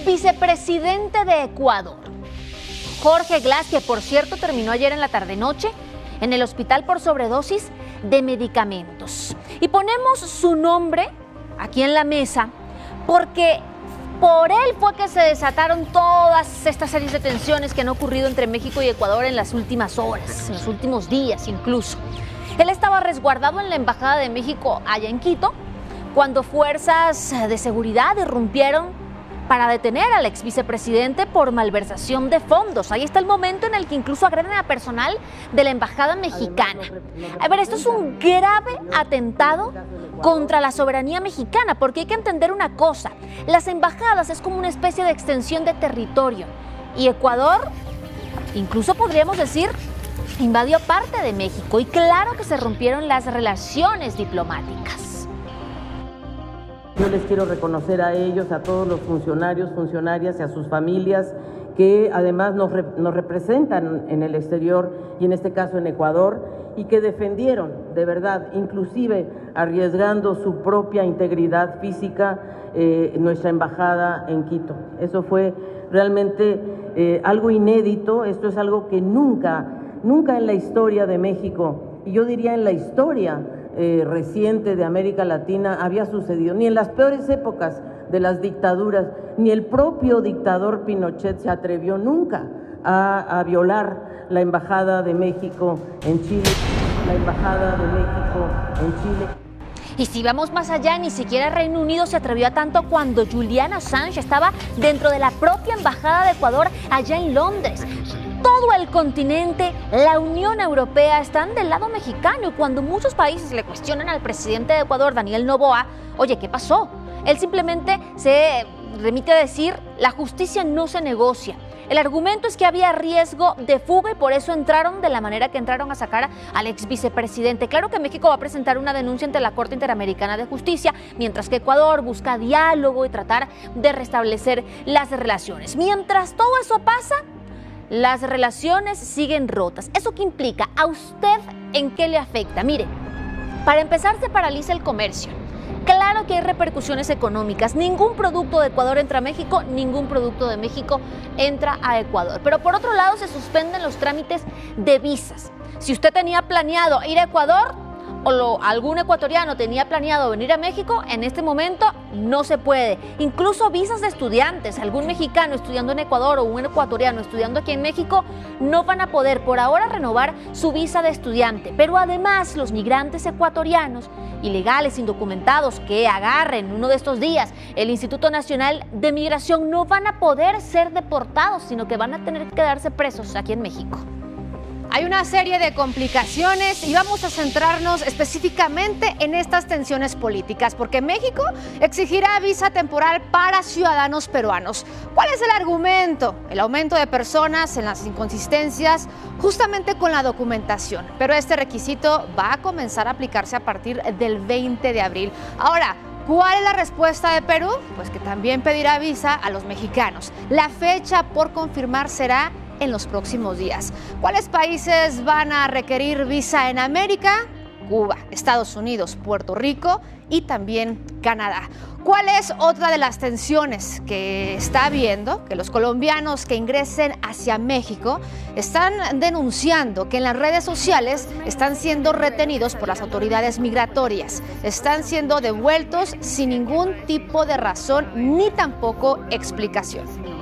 ex vicepresidente de Ecuador, Jorge Glass, que por cierto terminó ayer en la tarde-noche en el hospital por sobredosis de medicamentos. Y ponemos su nombre aquí en la mesa porque por él fue que se desataron todas estas series de tensiones que han ocurrido entre México y Ecuador en las últimas horas, en los últimos días incluso. Él estaba resguardado en la Embajada de México allá en Quito cuando fuerzas de seguridad irrumpieron para detener al ex vicepresidente por malversación de fondos. Ahí está el momento en el que incluso agreden a personal de la Embajada mexicana. A ver, esto es un grave atentado contra la soberanía mexicana, porque hay que entender una cosa: las embajadas es como una especie de extensión de territorio y Ecuador, incluso podríamos decir, invadió parte de México, y claro que se rompieron las relaciones diplomáticas. Yo les quiero reconocer a ellos, a todos los funcionarios, funcionarias y a sus familias que además nos representan en el exterior y en este caso en Ecuador, y que defendieron de verdad, inclusive arriesgando su propia integridad física, nuestra embajada en Quito. Eso fue realmente algo inédito. Esto es algo que nunca en la historia de México, y yo diría en la historia reciente de América Latina, había sucedido, ni en las peores épocas de las dictaduras, ni el propio dictador Pinochet se atrevió nunca a violar la Embajada de México en Chile, la Embajada de México en Chile. Y si vamos más allá, ni siquiera Reino Unido se atrevió a tanto cuando Julian Assange estaba dentro de la propia Embajada de Ecuador allá en Londres. Todo el continente, la Unión Europea están del lado mexicano, y cuando muchos países le cuestionan al presidente de Ecuador, Daniel Noboa, oye, ¿qué pasó? Él simplemente se remite a decir: la justicia no se negocia. El argumento es que había riesgo de fuga y por eso entraron de la manera que entraron a sacar al ex vicepresidente. Claro que México va a presentar una denuncia ante la Corte Interamericana de Justicia, mientras que Ecuador busca diálogo y tratar de restablecer las relaciones. Mientras todo eso pasa, las relaciones siguen rotas. ¿Eso qué implica? ¿A usted en qué le afecta? Mire, para empezar, se paraliza el comercio. Claro que hay repercusiones económicas. Ningún producto de Ecuador entra a México, ningún producto de México entra a Ecuador. Pero por otro lado, se suspenden los trámites de visas. Si usted tenía planeado ir a Ecuador, o algún ecuatoriano tenía planeado venir a México, en este momento no se puede. Incluso visas de estudiantes, algún mexicano estudiando en Ecuador o un ecuatoriano estudiando aquí en México, no van a poder por ahora renovar su visa de estudiante. Pero además, los migrantes ecuatorianos ilegales, indocumentados, que agarren uno de estos días el Instituto Nacional de Migración, no van a poder ser deportados, sino que van a tener que quedarse presos aquí en México. Hay una serie de complicaciones y vamos a centrarnos específicamente en estas tensiones políticas, porque México exigirá visa temporal para ciudadanos peruanos. ¿Cuál es el argumento? El aumento de personas en las inconsistencias justamente con la documentación. Pero este requisito va a comenzar a aplicarse a partir del 20 de abril. Ahora, ¿cuál es la respuesta de Perú? Pues que también pedirá visa a los mexicanos. La fecha por confirmar será en los próximos días. ¿Cuáles países van a requerir visa en América? Cuba, Estados Unidos, Puerto Rico y también Canadá. ¿Cuál es otra de las tensiones que está habiendo? Que los colombianos que ingresen hacia México están denunciando que en las redes sociales están siendo retenidos por las autoridades migratorias. Están siendo devueltos sin ningún tipo de razón ni tampoco explicación.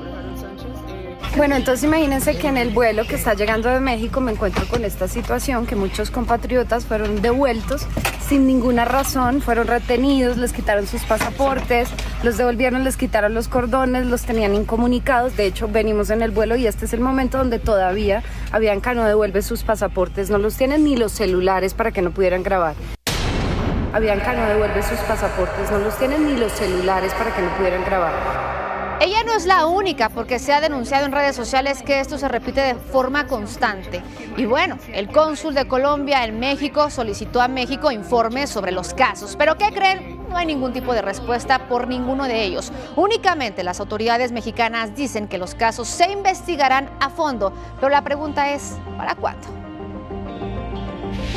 Bueno, entonces imagínense que en el vuelo que está llegando de México me encuentro con esta situación, que muchos compatriotas fueron devueltos sin ninguna razón, fueron retenidos, les quitaron sus pasaportes, los devolvieron, les quitaron los cordones, los tenían incomunicados. De hecho, venimos en el vuelo y este es el momento donde todavía Avianca no devuelve sus pasaportes, no los tienen ni los celulares para que no pudieran grabar. Avianca no devuelve sus pasaportes, no los tienen ni los celulares para que no pudieran grabar. Ella no es la única, porque se ha denunciado en redes sociales que esto se repite de forma constante. Y bueno, el cónsul de Colombia en México solicitó a México informes sobre los casos. ¿Pero qué creen? No hay ningún tipo de respuesta por ninguno de ellos. Únicamente las autoridades mexicanas dicen que los casos se investigarán a fondo. Pero la pregunta es, ¿para cuándo?